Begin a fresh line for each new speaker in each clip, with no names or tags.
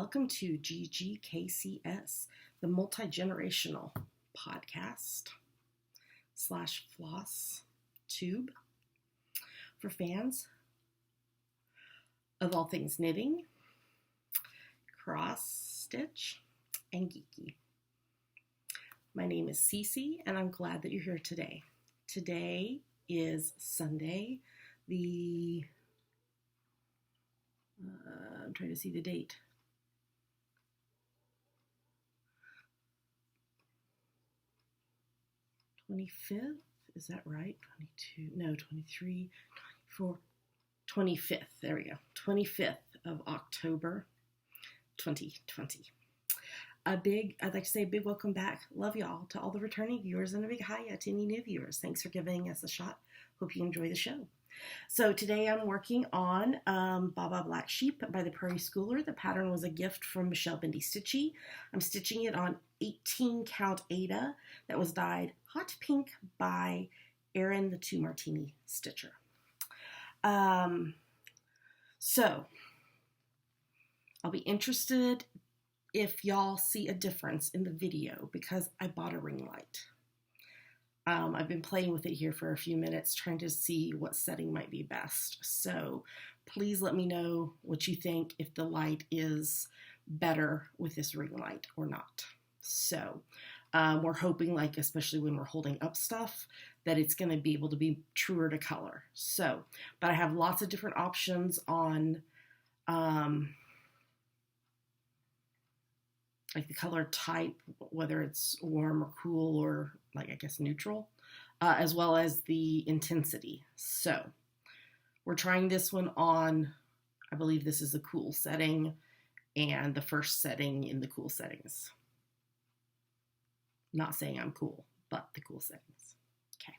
Welcome to GGKCS, the multi-generational podcast / FlossTube for fans of all things knitting, cross stitch, and geeky. My name is Cece, and I'm glad that you're here today. Today is Sunday, I'm trying to see the date. 25th, is that right? 22, no, 23, 24, 25th, there we go. 25th of October, 2020. I'd like to say a big welcome back. Love y'all to all the returning viewers and a big hi to any new viewers. Thanks for giving us a shot. Hope you enjoy the show. So today I'm working on Baba Black Sheep by the Prairie Schooler. The pattern was a gift from Michelle Bendy Stitchy. I'm stitching it on 18 count Aida that was dyed hot pink by Erin the 2 Martini Stitcher. So I'll be interested if y'all see a difference in the video because I bought a ring light. I've been playing with it here for a few minutes, trying to see what setting might be best. So please let me know what you think, if the light is better with this ring light or not. So we're hoping, like, especially when we're holding up stuff, that it's going to be able to be truer to color. So, but I have lots of different options on like the color type, whether it's warm or cool or, like, I guess neutral, as well as the intensity. So we're trying this one on, I believe this is the cool setting and the first setting in the cool settings. Not saying I'm cool, but the cool settings. Okay.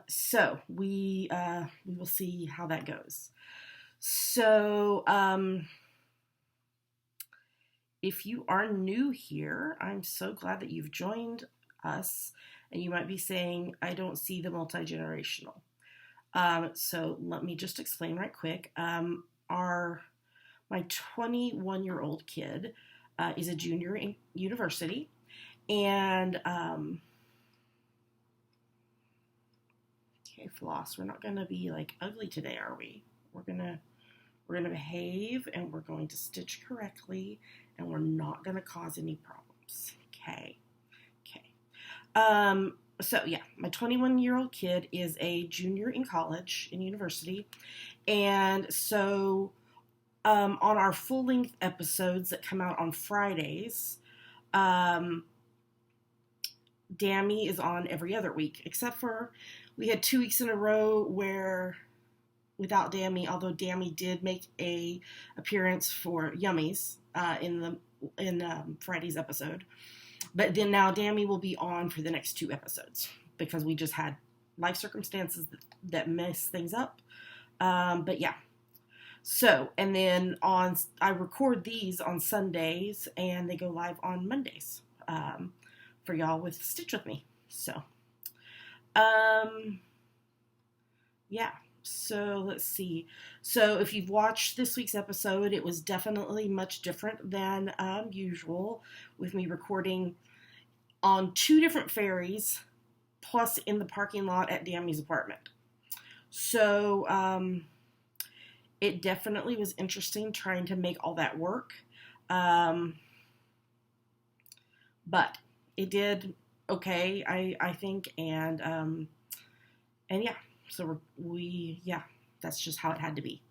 So we will see how that goes. So, if you are new here, I'm so glad that you've joined us, and you might be saying, I don't see the multi-generational. So let me just explain right quick. My 21-year-old kid is a junior in university, and okay, Floss, we're not gonna be like ugly today, are we? We're gonna behave, and we're going to stitch correctly, and we're not going to cause any problems. Okay. So yeah, my 21-year-old kid is a junior in college, in university, and so on our full-length episodes that come out on Fridays, Dammy is on every other week, except for we had 2 weeks in a row where without Dammy, although Dammy did make a appearance for Yummies in Friday's episode. But then now Dammy will be on for the next 2 episodes because we just had life circumstances that mess things up. But yeah. So, and then I record these on Sundays and they go live on Mondays for y'all with Stitch With Me. So, yeah. So let's see. So if you've watched this week's episode, it was definitely much different than usual, with me recording on 2 different ferries, plus in the parking lot at Dammy's apartment. So it definitely was interesting trying to make all that work. But it did okay, I think, and yeah. So that's just how it had to be.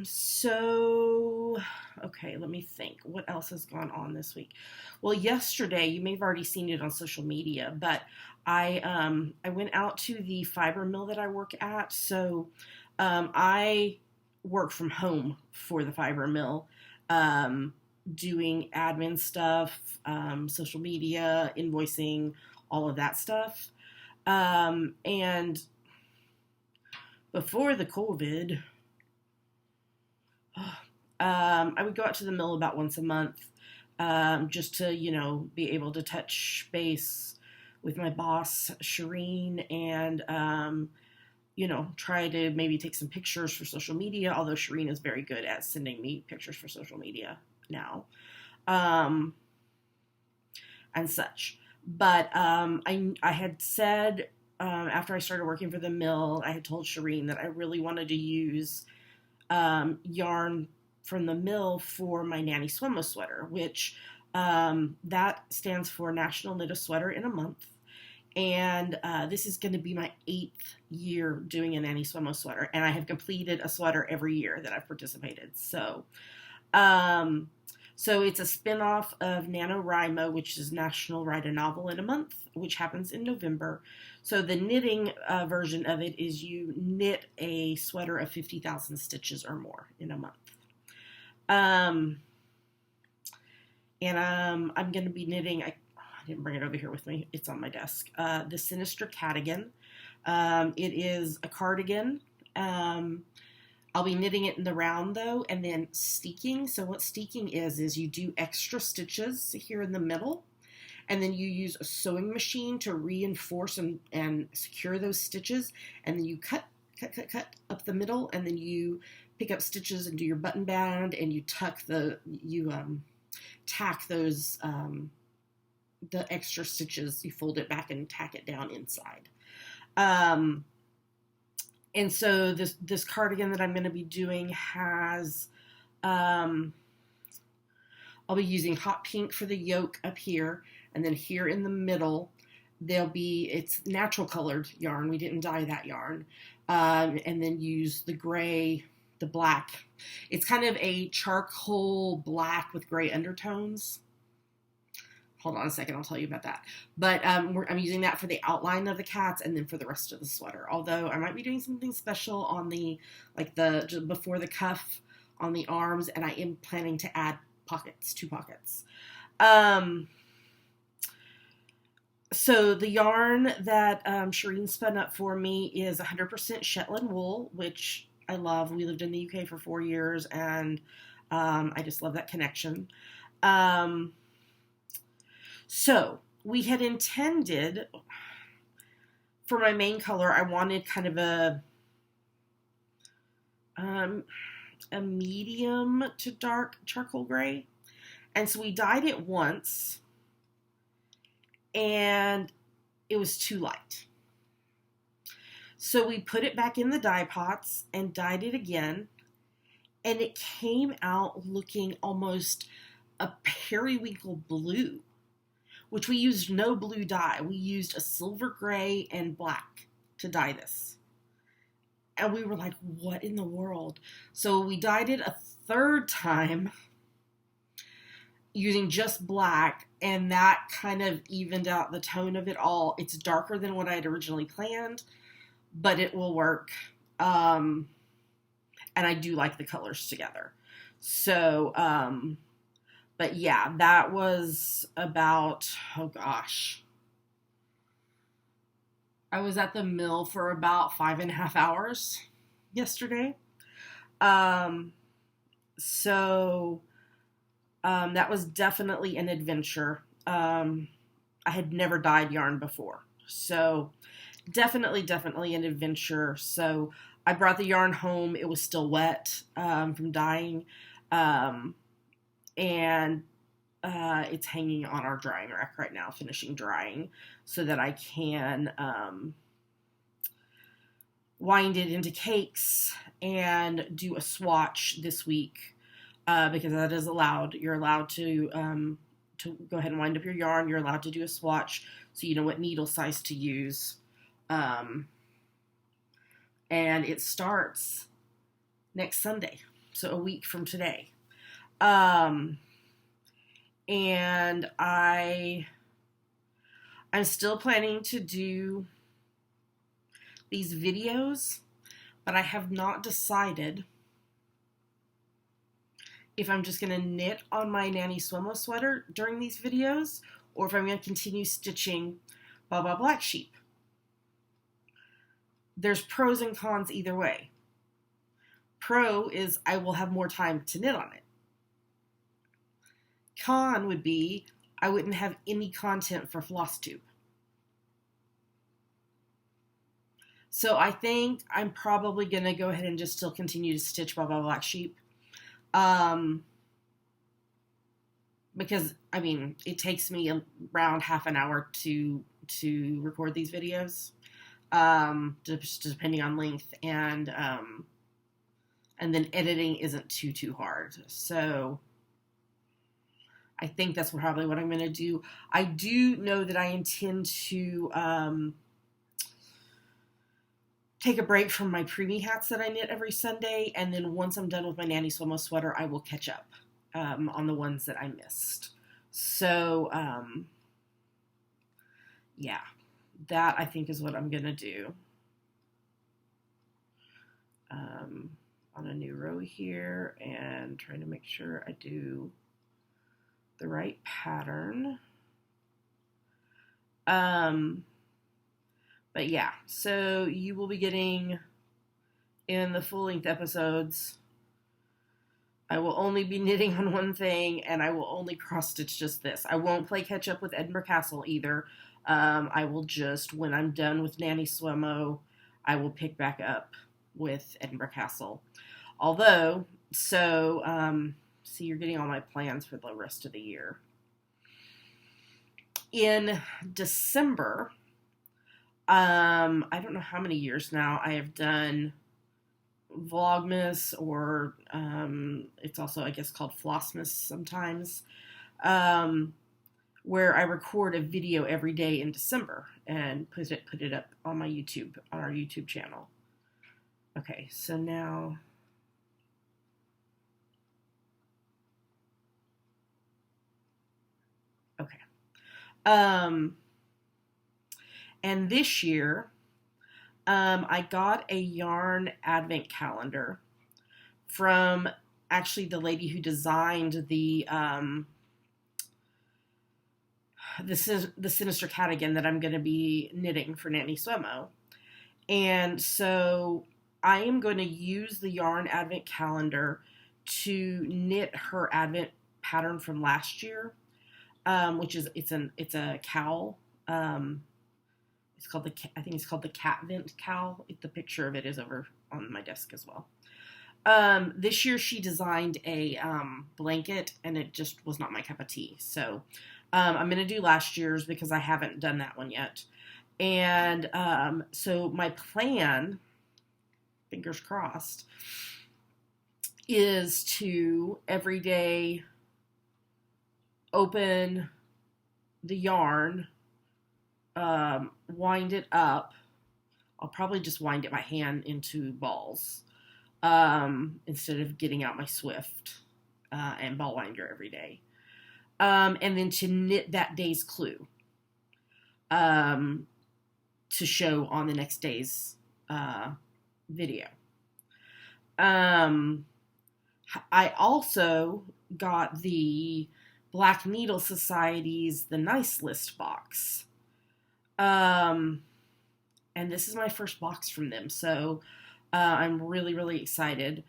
So, okay, let me think. What else has gone on this week? Well, yesterday, you may have already seen it on social media, but I went out to the fiber mill that I work at. So, I work from home for the fiber mill, doing admin stuff, social media, invoicing, all of that stuff. And before the COVID, I would go out to the mill about once a month, just to, be able to touch base with my boss, Shireen, and try to maybe take some pictures for social media, although Shireen is very good at sending me pictures for social media now, and such. But I had said, after I started working for the mill, I had told Shireen that I really wanted to use yarn from the mill for my Nanny Swimo sweater, which that stands for National Knit a Sweater in a Month. And this is going to be my 8th year doing a Nanny Swimo sweater, and I have completed a sweater every year that I've participated. So it's a spin-off of NaNoWriMo, which is National Write a Novel in a Month, which happens in November. So the knitting version of it is you knit a sweater of 50,000 stitches or more in a month. I'm going to be knitting, I didn't bring it over here with me, it's on my desk, the Sinister Cardigan. It is a cardigan. I'll be knitting it in the round though, and then steeking. So what steeking is you do extra stitches here in the middle, and then you use a sewing machine to reinforce and secure those stitches, and then you cut up the middle, and then you pick up stitches and do your button band, and you tack those the extra stitches, you fold it back and tack it down inside. And so this cardigan that I'm going to be doing has, I'll be using hot pink for the yoke up here, and then here in the middle, it's natural colored yarn. We didn't dye that yarn. And then use the gray, the black. It's kind of a charcoal black with gray undertones. Hold on a second, I'll tell you about that. But I'm using that for the outline of the cats and then for the rest of the sweater. Although I might be doing something special on just before the cuff on the arms, and I am planning to add pockets, 2 pockets. So the yarn that Shireen spun up for me is 100% Shetland wool, which I love. We lived in the UK for 4 years, and I just love that connection. So we had intended, for my main color, I wanted kind of a medium to dark charcoal gray. And so we dyed it once, and it was too light. So we put it back in the dye pots and dyed it again, and it came out looking almost a periwinkle blue, which we used no blue dye. We used a silver gray and black to dye this. And we were like, what in the world? So we dyed it a 3rd time using just black, and that kind of evened out the tone of it all. It's darker than what I had originally planned, but it will work. And I do like the colors together. So, but yeah, that was about, oh gosh. I was at the mill for about 5.5 hours yesterday. That was definitely an adventure. I had never dyed yarn before. So definitely an adventure. So I brought the yarn home. It was still wet from dyeing. And it's hanging on our drying rack right now, finishing drying, so that I can wind it into cakes and do a swatch this week, because that is allowed. You're allowed to go ahead and wind up your yarn. You're allowed to do a swatch, so you know what needle size to use. And it starts next Sunday, so a week from today. And I'm still planning to do these videos, but I have not decided if I'm just going to knit on my Nanny Swimo sweater during these videos, or if I'm going to continue stitching Baba Black Sheep. There's pros and cons either way. Pro is I will have more time to knit on it. Con would be I wouldn't have any content for FlossTube. So I think I'm probably going to go ahead and just still continue to stitch Baba Black Sheep. Because, I mean, it takes me around half an hour to record these videos, just depending on length, and then editing isn't too hard. So I think that's probably what I'm going to do. I do know that I intend to take a break from my preemie hats that I knit every Sunday, and then once I'm done with my Nanny Swimo sweater, I will catch up on the ones that I missed. So, yeah, that I think is what I'm going to do. On a new row here, and trying to make sure I do the right pattern. But yeah, so you will be getting, in the full-length episodes, I will only be knitting on one thing, and I will only cross-stitch just this. I won't play catch-up with Edinburgh Castle either. I will just, when I'm done with Nanny Swimo, I will pick back up with Edinburgh Castle. Although, so you're getting all my plans for the rest of the year. In December, I don't know how many years now I have done Vlogmas, or it's also, I guess, called Flossmas sometimes, where I record a video every day in December and put it up on my YouTube, on our YouTube channel. Okay, so now okay. And this year, I got a yarn advent calendar from actually the lady who designed the Sinister Cardigan that I'm going to be knitting for Nanny Swimo. And so I am going to use the yarn advent calendar to knit her advent pattern from last year, which is it's a cowl. It's called I think it's called the Catvent cowl. The picture of it is over on my desk as well. This year she designed a blanket, and it just was not my cup of tea. So I'm going to do last year's because I haven't done that one yet. And so my plan, fingers crossed, is to every day open the yarn, wind it up. I'll probably just wind it by hand into balls instead of getting out my Swift and ball winder every day. And then to knit that day's clue to show on the next day's video. I also got the Black Needle Society's The Nice List box. And this is my first box from them, so I'm really, really excited.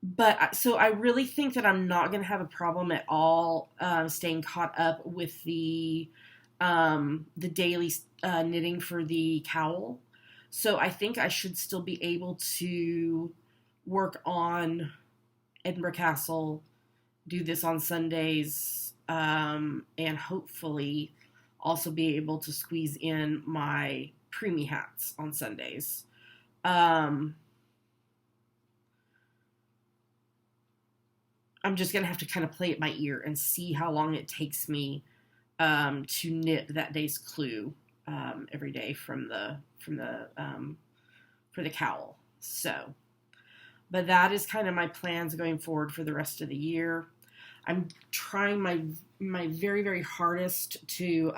But so I really think that I'm not going to have a problem at all staying caught up with the daily knitting for the cowl. So I think I should still be able to work on Edinburgh Castle, do this on Sundays, and hopefully also be able to squeeze in my preemie hats on Sundays. I'm just going to have to kind of play it by ear and see how long it takes me to knit that day's clue every day for the cowl. So, but that is kind of my plans going forward for the rest of the year. I'm trying my very, very hardest to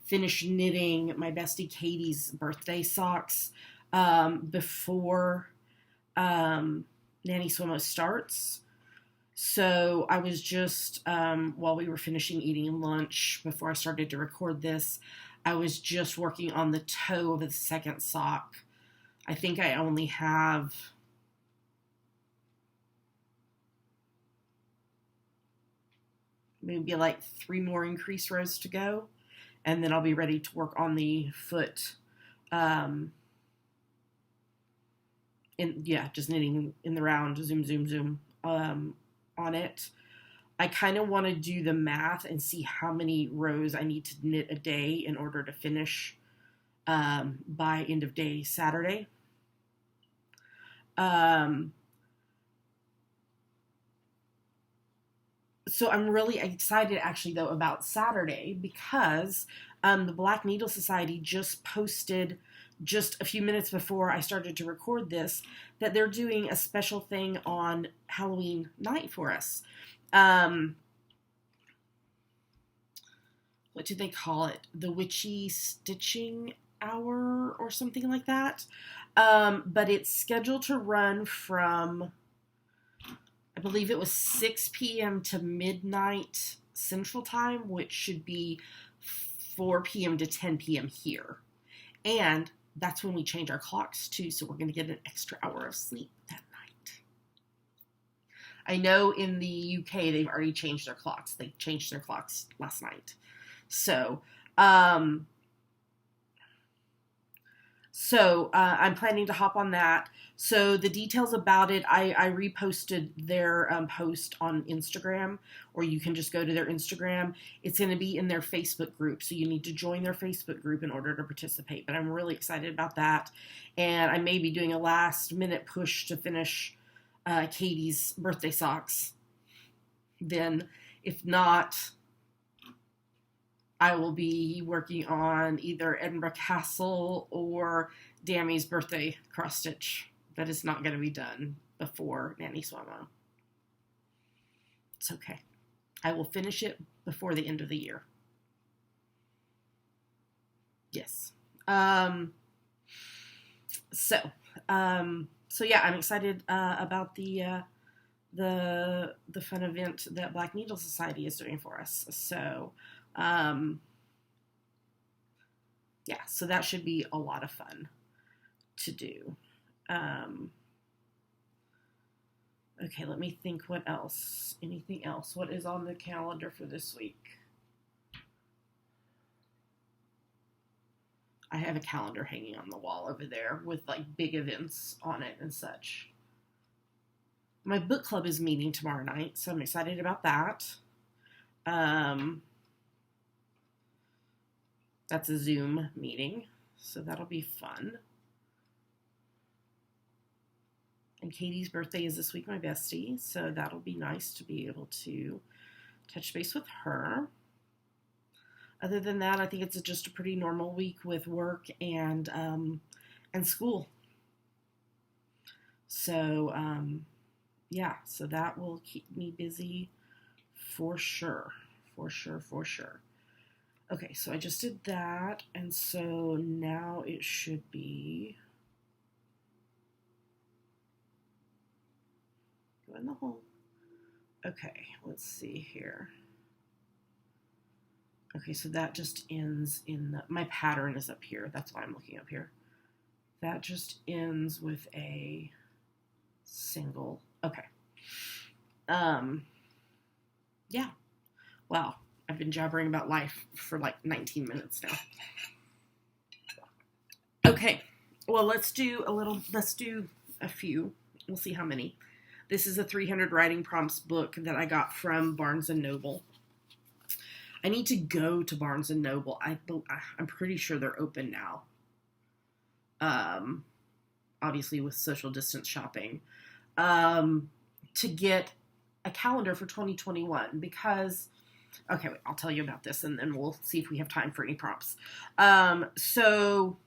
finish knitting my bestie Katie's birthday socks before Nanny Swimo starts. So I was just, while we were finishing eating lunch before I started to record this, I was just working on the toe of the second sock. I think I only have maybe like 3 more increase rows to go, and then I'll be ready to work on the foot. Just knitting in the round, zoom, on it. I kind of want to do the math and see how many rows I need to knit a day in order to finish by end of day Saturday. So I'm really excited actually though about Saturday because the Black Needle Society just posted just a few minutes before I started to record this that they're doing a special thing on Halloween night for us. What do they call it? The Witchy Stitching Hour or something like that. But it's scheduled to run from, I believe it was 6 p.m. to midnight Central Time, which should be 4 p.m. to 10 p.m. here. And that's when we change our clocks too, so we're going to get an extra hour of sleep that night. I know in the UK they've already changed their clocks. They changed their clocks last night. So I'm planning to hop on that. So the details about it, I reposted their post on Instagram, or you can just go to their Instagram. It's going to be in their Facebook group, so you need to join their Facebook group in order to participate. But I'm really excited about that, and I may be doing a last-minute push to finish Katie's birthday socks. Then, if not, I will be working on either Edinburgh Castle or Dammy's birthday cross stitch. That is not going to be done before Nanny Swamo. It's okay. I will finish it before the end of the year. Yes. So yeah, I'm excited about the fun event that Black Needle Society is doing for us. So so that should be a lot of fun to do. Okay, let me think what else. Anything else? What is on the calendar for this week? I have a calendar hanging on the wall over there with like big events on it and such. My book club is meeting tomorrow night, so I'm excited about that. That's a Zoom meeting, so that'll be fun. And Katie's birthday is this week, my bestie, so that'll be nice to be able to touch base with her. Other than that, I think it's just a pretty normal week with work and school. So, so that will keep me busy for sure. Okay, so I just did that, and so now it should be... Go in the hole. Okay, let's see here. Okay, so that just ends in the... My pattern is up here. That's why I'm looking up here. That just ends with a single. Okay. Yeah. Wow. I've been jabbering about life for like 19 minutes now. Okay. Well, let's do a few. We'll see how many. This is a 300 writing prompts book that I got from Barnes & Noble. I need to go to Barnes & Noble. I'm pretty sure they're open now. Obviously with social distance shopping. To get a calendar for 2021 because... Okay, wait, I'll tell you about this and then we'll see if we have time for any prompts. So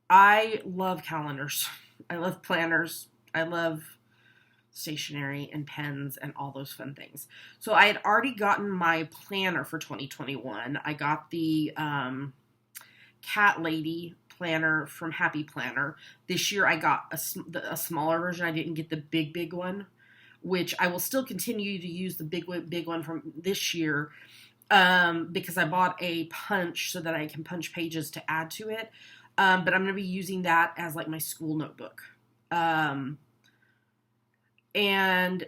I love calendars. I love planners. I love stationery and pens and all those fun things. So I had already gotten my planner for 2021. I got the Cat Lady planner from Happy Planner. This year I got a smaller version. I didn't get the big one, which I will still continue to use the big one from this year because I bought a punch so that I can punch pages to add to it. But I'm going to be using that as like my school notebook. And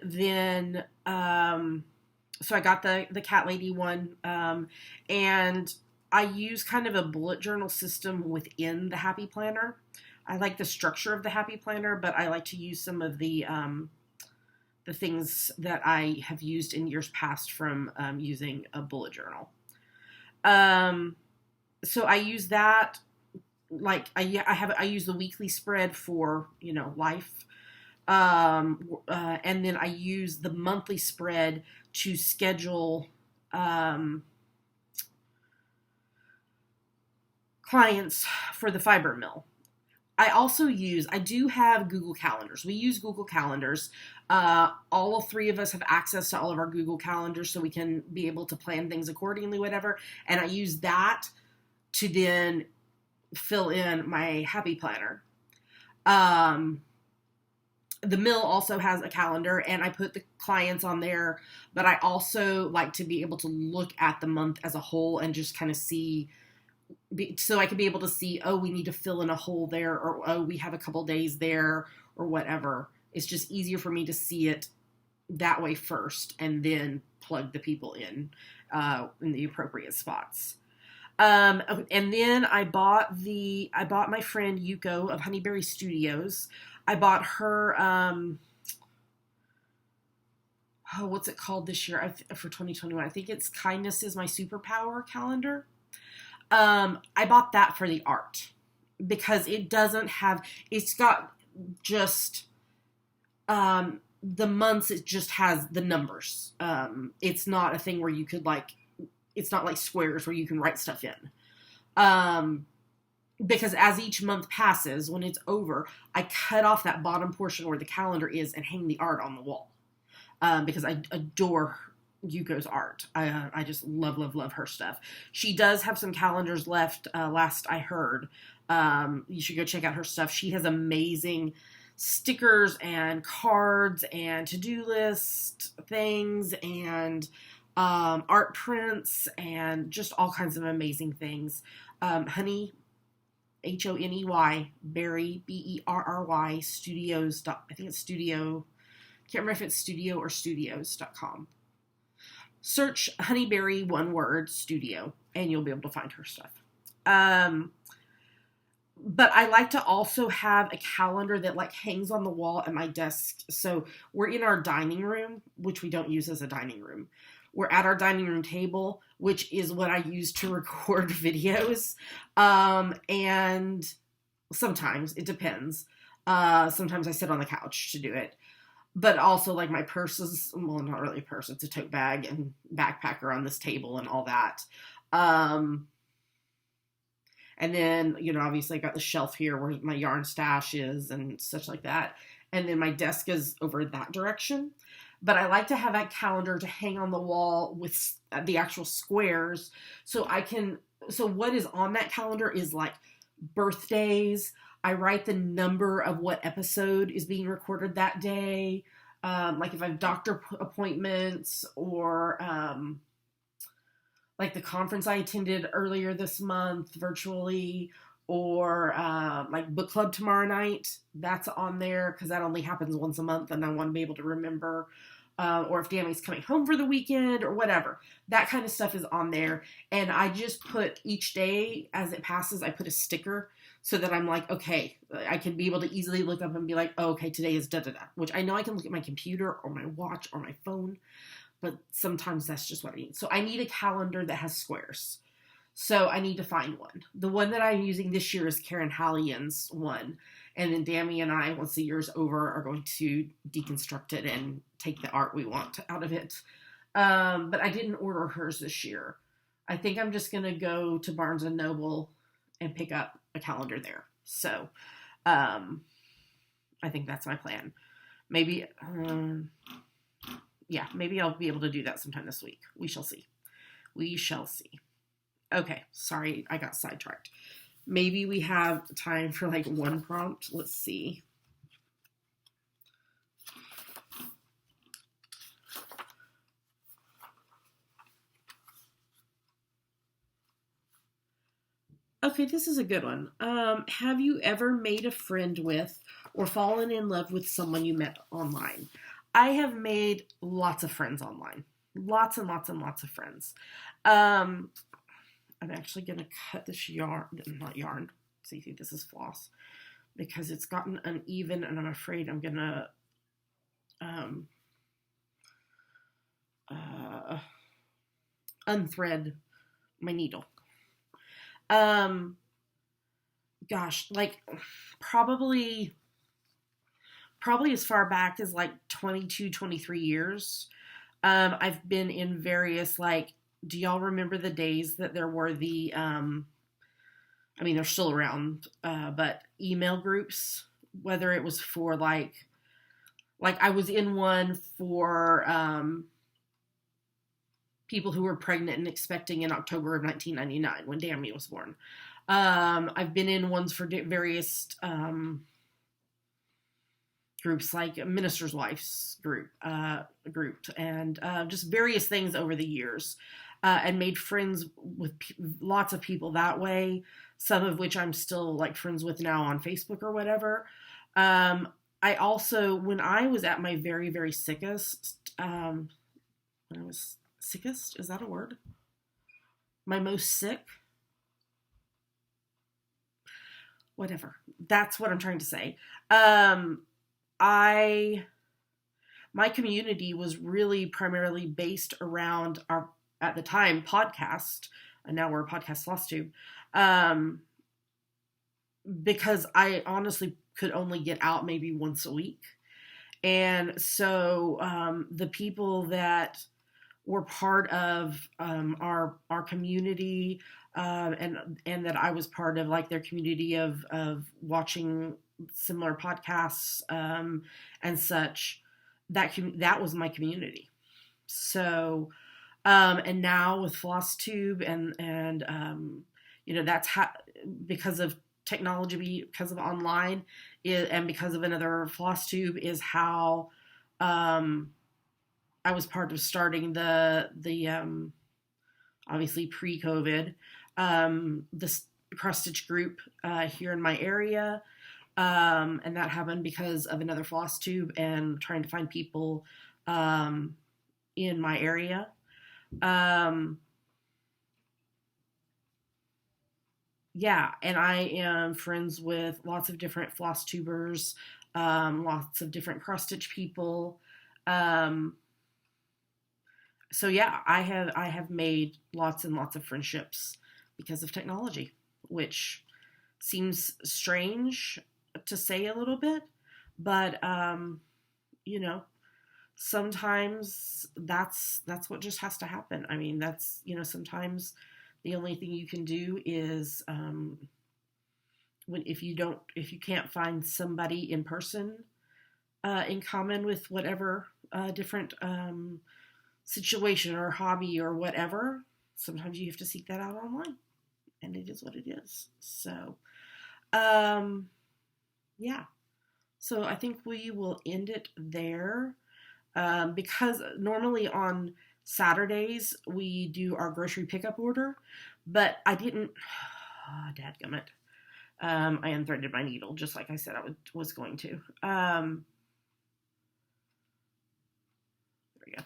then, so I got the Cat Lady one, and I use kind of a bullet journal system within the Happy Planner. I like the structure of the Happy Planner, but I like to use some of the things that I have used in years past from using a bullet journal. So I use that. Like I use the weekly spread for life, and then I use the monthly spread to schedule clients for the fiber mill. I do have Google Calendars. We use Google Calendars. All three of us have access to all of our Google Calendars, so we can be able to plan things accordingly, whatever. And I use that to then fill in my Happy Planner. The mill also has a calendar, and I put the clients on there, but I also like to be able to look at the month as a whole and just kind of see, so I can be able to see, oh, we need to fill in a hole there, or oh, we have a couple days there, or whatever. It's just easier for me to see it that way first, and then plug the people in the appropriate spots. And then I bought my friend Yuko of Honeyberry Studios. I bought her, what's it called this year for 2021? I think it's Kindness is My Superpower calendar. I bought that for the art because it's got just, the months, it just has the numbers. It's not a thing where you could it's not like squares where you can write stuff in. Because as each month passes, when it's over, I cut off that bottom portion where the calendar is and hang the art on the wall. Because I adore Yuko's art. I just love, love, love her stuff. She does have some calendars left, last I heard. You should go check out her stuff. She has amazing stickers and cards and to-do list things and art prints and just all kinds of amazing things. Honey, Honey, Berry, Berry, Studios. I think it's Studio. Can't remember if it's Studio or Studios.com. Search Honeyberry, one word, Studio, and you'll be able to find her stuff. But I like to also have a calendar that hangs on the wall at my desk. So we're in our dining room, which we don't use as a dining room. We're at our dining room table, which is what I use to record videos. And sometimes it depends. Sometimes I sit on the couch to do it. But also my purse is, well, not really a purse. It's a tote bag and backpack are on this table and all that. And then, obviously I got the shelf here where my yarn stash is and such like that. And then my desk is over that direction. But I like to have that calendar to hang on the wall with the actual squares. So what is on that calendar is birthdays. I write the number of what episode is being recorded that day. If I have doctor appointments or the conference I attended earlier this month virtually, or book club tomorrow night, that's on there because that only happens once a month and I want to be able to remember. Or if Dammy's coming home for the weekend or whatever, that kind of stuff is on there. And I just put each day as it passes, I put a sticker so that I'm okay, I can be able to easily look up and be oh, okay, today is da-da-da, which I know I can look at my computer or my watch or my phone, but sometimes that's just what I need. So I need a calendar that has squares. So I need to find one. The one that I'm using this year is Karen Hallian's one. And then Dammy and I, once the year's over, are going to deconstruct it and take the art we want out of it. But I didn't order hers this year. I think I'm just going to go to Barnes & Noble and pick up a calendar there. So I think that's my plan. Maybe, maybe I'll be able to do that sometime this week. We shall see. We shall see. Okay, sorry, I got sidetracked. Maybe we have time for one prompt. Let's see. Okay, this is a good one. Have you ever made a friend with or fallen in love with someone you met online? I have made lots of friends online. Lots and lots and lots of friends. I'm actually going to cut this yarn, not yarn, see, this is floss, because it's gotten uneven, and I'm afraid I'm going to unthread my needle. Gosh, like probably as far back as like 22, 23 years. I've been in various, like, do y'all remember the days that there were the, I mean, they're still around, but email groups, whether it was for like I was in one for, people who were pregnant and expecting in October of 1999 when Dammy was born. I've been in ones for various groups, like Minister's Wife's group, and just various things over the years, and made friends with lots of people that way, some of which I'm still like friends with now on Facebook or whatever. I also, when I was at my very, very sickest, is that a word? My most sick? Whatever. That's what I'm trying to say. My community was really primarily based around our, at the time, podcast, and now we're a podcast FlossTube, because I honestly could only get out maybe once a week. And so the people that were part of our community, and that I was part of, like, their community of watching similar podcasts and such, that was my community. So and now with FlossTube and that's how, because of technology, because of online, and because of another FlossTube, is how I was part of starting the obviously pre-COVID, this cross-stitch group here in my area, and that happened because of another FlossTube and trying to find people in my area. Yeah, and I am friends with lots of different FlossTubers, lots of different cross-stitch people. So yeah, I have made lots and lots of friendships because of technology, which seems strange to say a little bit, but sometimes that's what just has to happen. I mean, that's, sometimes the only thing you can do is if you can't find somebody in person in common with whatever different situation or hobby or whatever, sometimes you have to seek that out online, and it is what it is. So yeah, so I think we will end it there, because normally on Saturdays we do our grocery pickup order, but I didn't, dadgummit, I unthreaded my needle just like I said I was going to. There we go.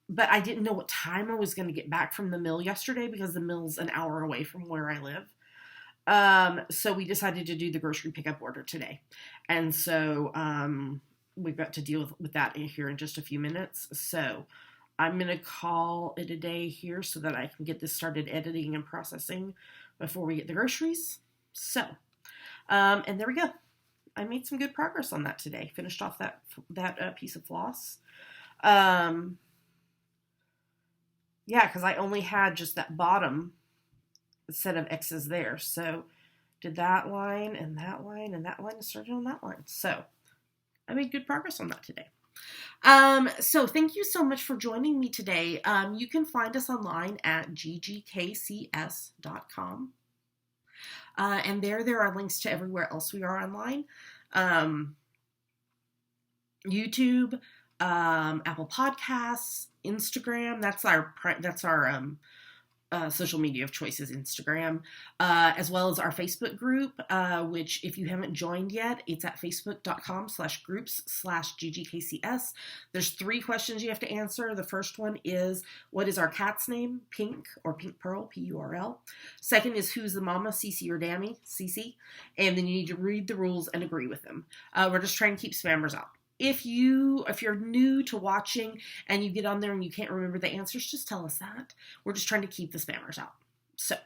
But I didn't know what time I was going to get back from the mill yesterday, because the mill's an hour away from where I live. So we decided to do the grocery pickup order today. And so we've got to deal with that here in just a few minutes. So I'm going to call it a day here so that I can get this started editing and processing before we get the groceries. So, and there we go. I made some good progress on that today. Finished off that piece of floss. Yeah, because I only had just that bottom set of X's there. So did that line and that line and that line, and started on that line. So I made good progress on that today. So thank you so much for joining me today. You can find us online at ggkcs.com. And there are links to everywhere else we are online. YouTube, Apple Podcasts, Instagram. That's our social media of choice is Instagram, as well as our Facebook group, which if you haven't joined yet, it's at facebook.com/groups/GGKCS. There's 3 questions you have to answer. The first one is, what is our cat's name? Pink or Pink Pearl, P-U-R-L. Second is, who's the mama, Cece or Dammy, Cece. And then you need to read the rules and agree with them. We're just trying to keep spammers out. If you're new to watching and you get on there and you can't remember the answers, just tell us that. We're just trying to keep the spammers out. So,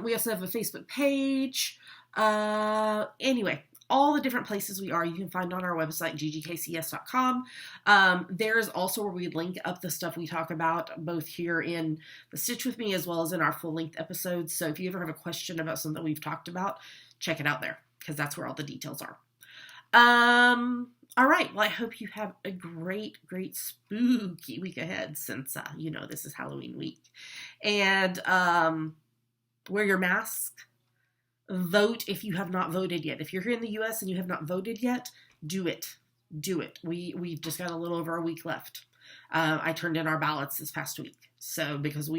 we also have a Facebook page. Anyway, all the different places we are, you can find on our website, ggkcs.com. There is also where we link up the stuff we talk about, both here in the Stitch With Me as well as in our full-length episodes. So if you ever have a question about something we've talked about, check it out there, because that's where all the details are. All right. Well, I hope you have a great, great spooky week ahead, since, this is Halloween week. And wear your mask. Vote if you have not voted yet. If you're here in the U.S. and you have not voted yet, do it. Do it. We've just got a little over a week left. I turned in our ballots this past week. So because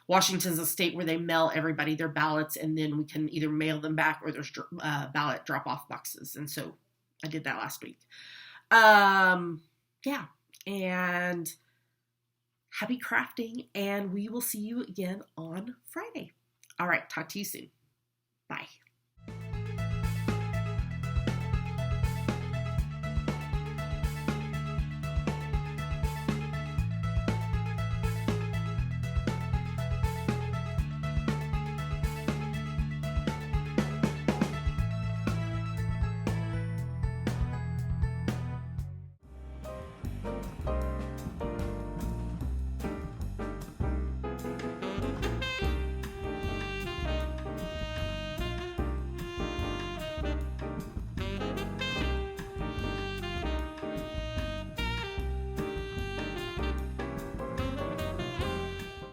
Washington's a state where they mail everybody their ballots, and then we can either mail them back or there's ballot drop-off boxes. And so I did that last week. Yeah. And happy crafting, and we will see you again on Friday. All right. Talk to you soon. Bye.